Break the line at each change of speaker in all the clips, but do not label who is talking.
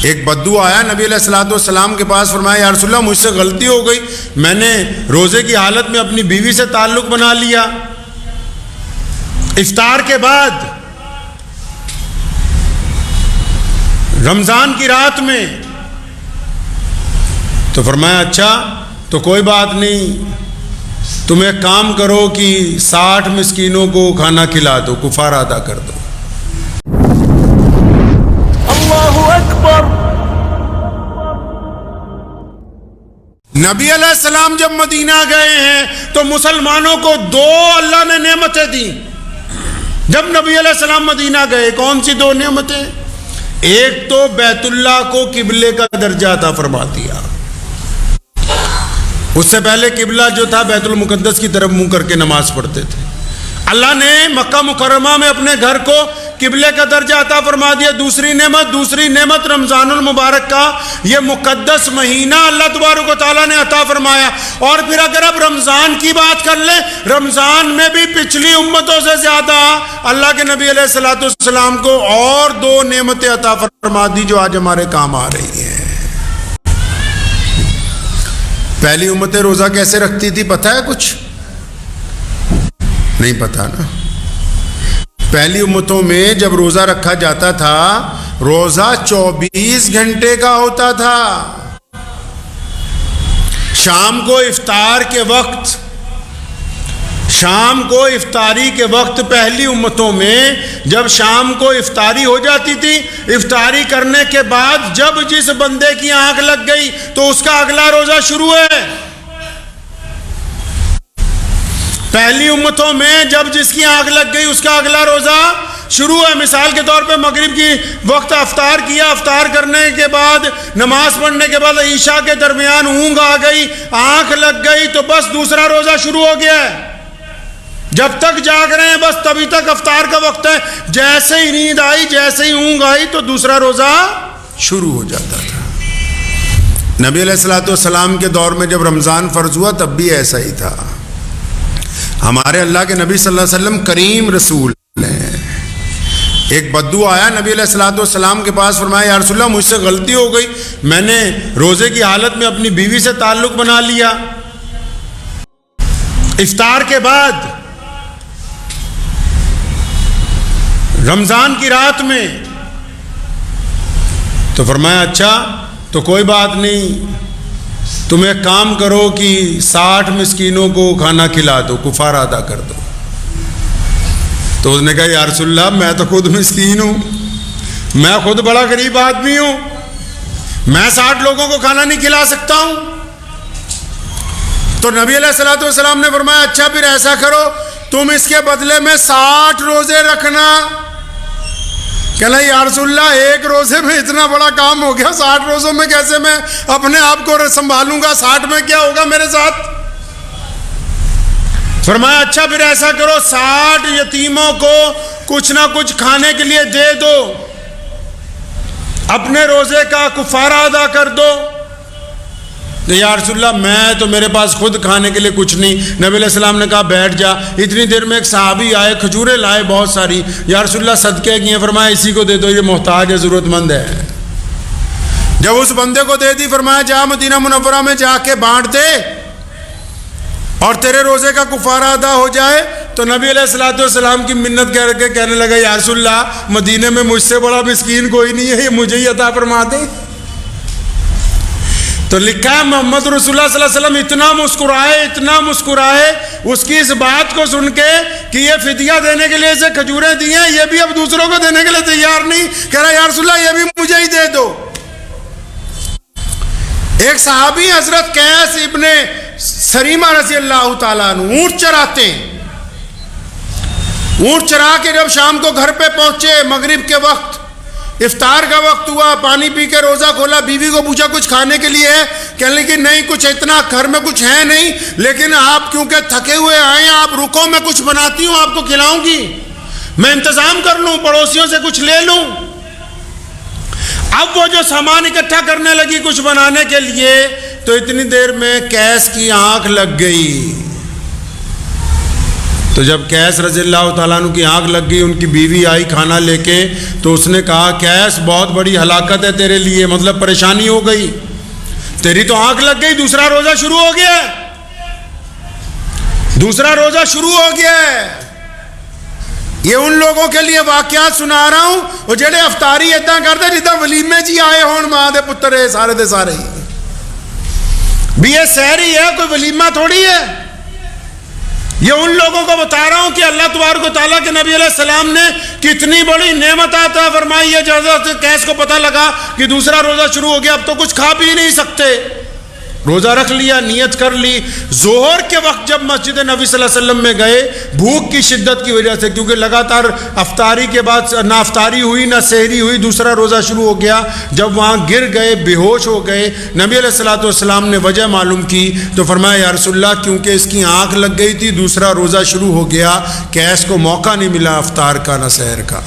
ایک بدو آیا نبی علیہ الصلوۃ والسلام کے پاس، فرمایا یا رسول اللہ مجھ سے غلطی ہو گئی، میں نے روزے کی حالت میں اپنی بیوی سے تعلق بنا لیا افطار کے بعد رمضان کی رات میں۔ تو فرمایا اچھا تو کوئی بات نہیں، تم ایک کام کرو کہ 60 مسکینوں کو کھانا کھلا دو، کفارہ ادا کر دو۔
اللہ اکبر۔
نبی علیہ السلام جب مدینہ گئے ہیں تو مسلمانوں کو 2 اللہ نے نعمتیں دی۔ جب نبی علیہ السلام مدینہ گئے کون سی 2 نعمتیں؟ ایک تو بیت اللہ کو قبلے کا درجہ عطا فرما دیا۔ اس سے پہلے قبلہ جو تھا بیت المقدس کی طرف منہ کر کے نماز پڑھتے تھے، اللہ نے مکہ مکرمہ میں اپنے گھر کو قبلے کا درجہ عطا فرما دیا۔ دوسری نعمت رمضان المبارک کا یہ مقدس مہینہ اللہ تبارک و تعالیٰ نے عطا فرمایا۔ اور پھر اگر اب رمضان کی بات کر لیں، رمضان میں بھی پچھلی امتوں سے زیادہ اللہ کے نبی علیہ الصلوۃ والسلام کو اور 2 نعمتیں عطا فرما دی جو آج ہمارے کام آ رہی ہیں۔ پہلی امتیں روزہ کیسے رکھتی تھی پتہ ہے کچھ؟ نہیں پتہ نا۔ پہلی امتوں میں جب روزہ رکھا جاتا تھا، روزہ 24 گھنٹے کا ہوتا تھا۔ شام کو افطاری کے وقت پہلی امتوں میں جب شام کو افطاری ہو جاتی تھی، افطاری کرنے کے بعد جب جس بندے کی آنکھ لگ گئی تو اس کا اگلا روزہ شروع ہے۔ پہلی امتوں میں جب جس کی آنکھ لگ گئی اس کا اگلا روزہ شروع ہے۔ مثال کے طور پہ مغرب کی وقت افطار کیا، افطار کرنے کے بعد نماز پڑھنے کے بعد عشاء کے درمیان اونگ آ گئی، آنکھ لگ گئی تو بس دوسرا روزہ شروع ہو گیا ہے۔ جب تک جاگ رہے ہیں بس تبھی تک افطار کا وقت ہے، جیسے ہی نیند آئی، جیسے ہی اونگ آئی تو دوسرا روزہ شروع ہو جاتا تھا۔ نبی علیہ الصلوۃ والسلام کے دور میں جب رمضان فرض ہوا تب بھی ایسا ہی تھا۔ ہمارے اللہ کے نبی صلی اللہ علیہ وسلم کریم رسول ہیں۔ ایک بدو آیا نبی علیہ الصلوۃ والسلام کے پاس، فرمایا یا رسول اللہ مجھ سے غلطی ہو گئی، میں نے روزے کی حالت میں اپنی بیوی سے تعلق بنا لیا افطار کے بعد رمضان کی رات میں۔ تو فرمایا اچھا تو کوئی بات نہیں، تم ایک کام کرو کہ 60 مسکینوں کو کھانا کھلا دو، کفارہ ادا کر دو۔ تو اس نے کہا یا رسول اللہ میں تو خود مسکین ہوں، میں خود بڑا غریب آدمی ہوں، میں 60 لوگوں کو کھانا نہیں کھلا سکتا ہوں۔ تو نبی علیہ الصلوۃ والسلام نے فرمایا اچھا پھر ایسا کرو، تم اس کے بدلے میں 60 روزے رکھنا۔ کہنا یا رسول اللہ ایک روزے میں اتنا بڑا کام ہو گیا، 60 روزوں میں کیسے میں اپنے آپ کو سنبھالوں گا، 60 میں کیا ہوگا میرے ساتھ؟ فرمایا اچھا پھر ایسا کرو 60 یتیموں کو کچھ نہ کچھ کھانے کے لیے دے دو، اپنے روزے کا کفارہ ادا کر دو۔ یا رسول اللہ میں تو میرے پاس خود کھانے کے لیے کچھ نہیں۔ نبی علیہ السلام نے کہا بیٹھ جا۔ اتنی دیر میں ایک صحابی آئے، کھجوریں لائے بہت ساری، یا رسول اللہ صدقے کی ہیں، فرمایا اسی کو دے دو، یہ محتاج ہے، ضرورت مند ہے۔ جب اس بندے کو دے دی فرمایا جا مدینہ منورہ میں جا کے بانٹ دے اور تیرے روزے کا کفارہ ادا ہو جائے۔ تو نبی علیہ الصلوۃ والسلام کی منت کر کے کہنے لگا یا رسول اللہ مدینے میں مجھ سے بڑا مسکین کوئی نہیں ہے، یہ مجھے ہی عطا فرما دے۔ تو لکھا ہے محمد رسول اللہ صلی اللہ علیہ وسلم اتنا مسکرائے اس کی اس بات کو سن کے کہ یہ فدیہ دینے کے لیے اسے کھجوریں دی ہیں، یہ بھی اب دوسروں کو دینے کے لیے تیار نہیں، کہہ رہا یا رسول اللہ یہ بھی مجھے ہی دے دو۔ ایک صحابی حضرت قیس ابن سریمہ رضی اللہ تعالیٰ عنہ اونٹ چراتے ہیں، اونٹ چرا کے جب شام کو گھر پہ پہنچے، مغرب کے وقت افطار کا وقت ہوا، پانی پی کے روزہ کھولا، بیوی کو پوچھا کچھ کھانے کے لیے ہے؟ کہنے لگی نہیں کچھ اتنا گھر میں کچھ ہے نہیں، لیکن آپ کیونکہ تھکے ہوئے آئے ہیں آپ رکو، میں کچھ بناتی ہوں آپ کو کھلاؤں گی، میں انتظام کر لوں، پڑوسیوں سے کچھ لے لوں۔ اب وہ جو سامان اکٹھا کرنے لگی کچھ بنانے کے لیے تو اتنی دیر میں قیس کی آنکھ لگ گئی۔ تو جب قیس رضی اللہ تعالیٰ عنہ کی آنکھ لگ گئی، ان کی بیوی آئی کھانا لے کے، تو اس نے کہا قیس بہت بڑی ہلاکت ہے تیرے لیے، مطلب پریشانی ہو گئی، تیری تو آنکھ لگ گئی، دوسرا روزہ شروع ہو گیا ہے، دوسرا روزہ شروع ہو گیا ہے۔ یہ ان لوگوں کے لیے واقعات سنا رہا ہوں وہ جڑے افطاری اتنا کرتے جدا ولیمے جی آئے ہون ماں دے پتر ہے سارے دے سارے ہی بھی یہ سحری ہے، کوئی ولیمہ تھوڑی ہے۔ یہ ان لوگوں کو بتا رہا ہوں کہ اللہ تبارک و تعالیٰ کے نبی علیہ السلام نے کتنی بڑی نعمت عطا فرمائی ہے۔ جب قیس کو پتہ لگا کہ دوسرا روزہ شروع ہو گیا، اب تو کچھ کھا پی نہیں سکتے، روزہ رکھ لیا، نیت کر لی۔ ظہر کے وقت جب مسجد نبی صلی اللہ علیہ وسلم میں گئے، بھوک کی شدت کی وجہ سے، کیونکہ لگاتار افطاری کے بعد نہ افطاری ہوئی نہ سحری ہوئی، دوسرا روزہ شروع ہو گیا، جب وہاں گر گئے، بے ہوش ہو گئے، نبی علیہ الصلوۃ والسلام نے وجہ معلوم کی تو فرمایا یا رسول اللہ کیونکہ اس کی آنکھ لگ گئی تھی، دوسرا روزہ شروع ہو گیا، قیس کو موقع نہیں ملا افطار کا نہ سحر کا۔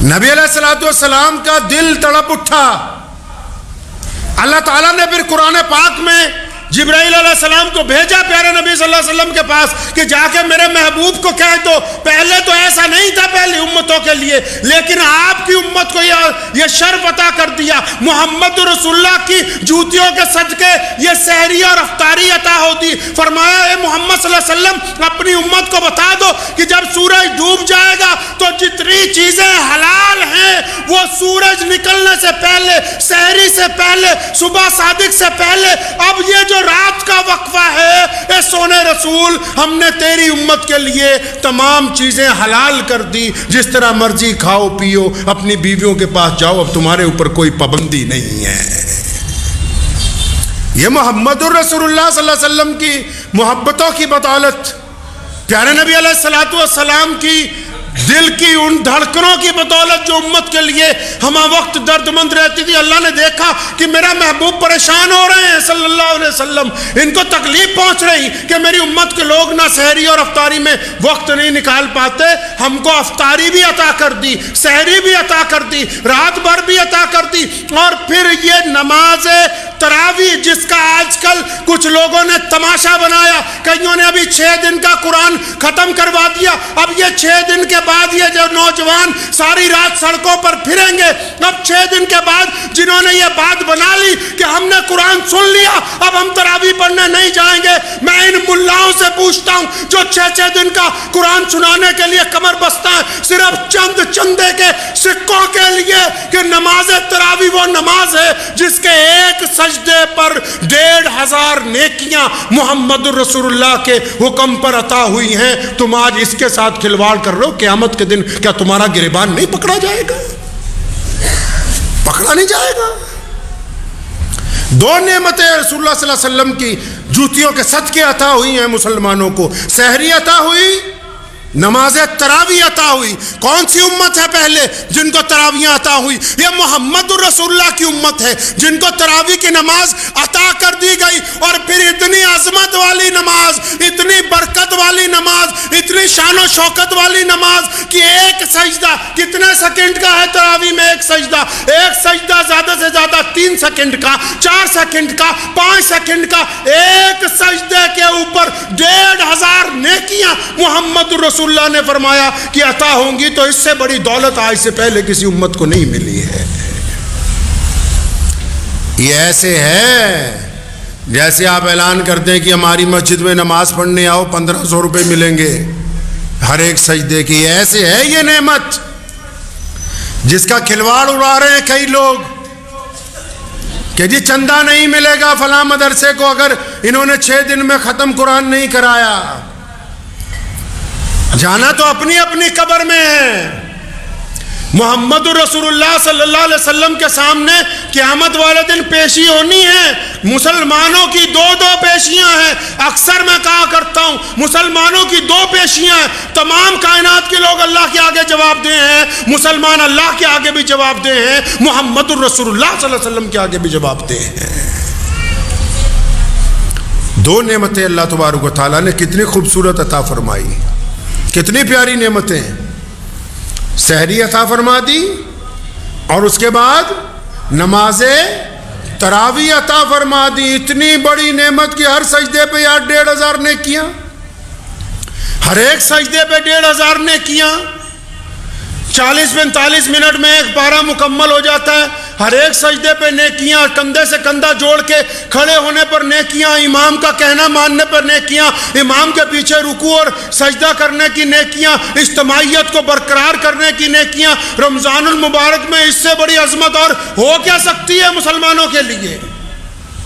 نبی علیہ الصلوۃ والسلام کا دل تڑپ اٹھا۔ اللہ تعالیٰ نے پھر قرآن پاک میں جبرائیل علیہ السلام کو بھیجا پیارے نبی صلی اللہ علیہ وسلم کے پاس کہ جا کے میرے محبوب کو کہہ دو، پہلے تو ایسا نہیں تھا پہلی امتوں کے لیے، لیکن آپ کی امت کو یہ شرف عطا کر دیا، محمد رسول اللہ کی جوتیوں کے صدقے یہ سحری اور افطاری عطا ہوتی۔ فرمایا اے محمد صلی اللہ علیہ وسلم اپنی امت کو بتا دو کہ جب سورج ڈوب جائے گا تو جتنی چیزیں حلال ہیں وہ سورج نکلنے سے پہلے، سحری سے پہلے، صبح صادق سے پہلے، اب یہ جو رات کا وقفہ ہے، اے سونے رسول ہم نے تیری امت کے لیے تمام چیزیں حلال کر دی، جس طرح مرضی کھاؤ پیو، اپنی بیویوں کے پاس جاؤ، اب تمہارے اوپر کوئی پابندی نہیں ہے۔ یہ محمد الرسول اللہ صلی اللہ علیہ وسلم کی محبتوں کی بدولت، پیارے نبی علیہ الصلوۃ والسلام کی دل کی ان دھڑکنوں کی بدولت جو امت کے لیے ہمہ وقت درد مند رہتی تھی، اللہ نے دیکھا کہ میرا محبوب پریشان ہو رہے ہیں صلی اللہ علیہ وسلم، ان کو تکلیف پہنچ رہی کہ میری امت کے لوگ نہ سحری اور افطاری میں وقت نہیں نکال پاتے، ہم کو افطاری بھی عطا کر دی، سحری بھی عطا کر دی، رات بھر بھی عطا کر دی، اور پھر یہ نماز تراویح جس کا آج کل کچھ لوگوں نے تماشا بنایا، کئیوں نے ابھی 6 دن کا قرآن ختم کروا دیا، اب یہ 6 دن کے بعد یہ جو نوجوان ساری رات سڑکوں پر پھریں گے، اب 6 دن کے بعد جنہوں نے یہ بات بنا لی کہ ہم نے قرآن سن لیا اب ہم تراویح پڑھنے نہیں جائیں گے، میں ان ملاؤں سے پوچھتا ہوں جو 6 دن کا قرآن سنانے کے لیے کمر بستہ ہے صرف چند چندے کے سکوں کے لیے، کہ نماز تراویح وہ نماز ہے جس کے ایک سجدے پر 1500 نیکیاں محمد الرسول اللہ کے حکم پر عطا ہوئی ہیں، تم آج اس کے ساتھ کھلواڑ کر رہے ہو، قیامت کے دن کیا تمہارا گریبان نہیں پکڑا جائے گا؟ پکڑا نہیں جائے گا۔ 2 نعمتیں رسول اللہ صلی اللہ علیہ وسلم کی جوتیوں کے صدقے عطا ہوئی ہیں مسلمانوں کو، سحری عطا ہوئی، نماز تراویح عطا ہوئی۔ کون سی امت ہے پہلے جن کو تراویح عطا ہوئی؟ یہ محمد الرسول اللہ کی امت ہے جن کو تراویح کی نماز عطا کر دی گئی، اور پھر اتنی عظمت والی نماز، اتنی برکت والی نماز، اتنی شان و شوکت والی نماز کہ ایک سجدہ کتنے سیکنڈ کا ہے تراویح میں؟ ایک سجدہ زیادہ سے زیادہ 3 سیکنڈ کا، 4 سیکنڈ کا، 5 سیکنڈ کا، ایک سجدے کے اوپر 1500 نیکیاں محمد الرسول اللہ نے فرمایا کہ عطا ہوں گی، تو اس سے بڑی دولت آج سے پہلے کسی امت کو نہیں ملی ہے۔ یہ ایسے ہے جیسے آپ اعلان کرتے ہیں کہ ہماری مسجد میں نماز پڑھنے آؤ 1500 روپے ملیں گے ہر ایک سجدے کی، ایسے ہے یہ نعمت جس کا کھلواڑ اڑا رہے ہیں کئی لوگ کہ جی چندہ نہیں ملے گا فلاں مدرسے کو اگر انہوں نے 6 دن میں ختم قرآن نہیں کرایا۔ جانا تو اپنی اپنی قبر میں ہے۔ محمد رسول اللہ صلی اللہ علیہ وسلم کے سامنے قیامت والے دن پیشی ہونی ہے۔ مسلمانوں کی 2 پیشیاں ہیں، اکثر میں کہا کرتا ہوں مسلمانوں کی 2 پیشیاں ہیں، تمام کائنات کے لوگ اللہ کے آگے جواب دے ہیں، مسلمان اللہ کے آگے بھی جواب دے ہیں، محمد الرسول اللہ صلی اللہ علیہ وسلم کے آگے بھی جواب دے ہیں۔ 2 نعمتیں اللہ تبارک و تعالیٰ نے کتنی خوبصورت عطا فرمائی، کتنی پیاری نعمتیں، سحری عطا فرما دی، اور اس کے بعد نماز تراویح عطا فرما دی۔ اتنی بڑی نعمت کی ہر سجدے پہ یار 1500 نیکیاں، ہر ایک سجدے پہ 1500 نیکیاں، 40-45 منٹ میں ایک پارہ مکمل ہو جاتا ہے، ہر ایک سجدے پہ نیکیاں، کندھے سے کندھا جوڑ کے کھڑے ہونے پر نیکیاں، امام کا کہنا ماننے پر نیکیاں، امام کے پیچھے رکوع اور سجدہ کرنے کی نیکیاں، اجتماعیت کو برقرار کرنے کی نیکیاں۔ رمضان المبارک میں اس سے بڑی عظمت اور ہو کیا سکتی ہے مسلمانوں کے لیے؟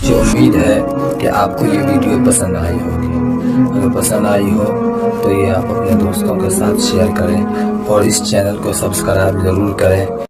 مجھے امید ہے کہ آپ کو یہ ویڈیو پسند آئی ہوگی۔ اگر پسند آئی ہو تو یہ آپ اپنے دوستوں کے ساتھ شیئر کریں اور اس چینل کو سبسکرائب ضرور کریں۔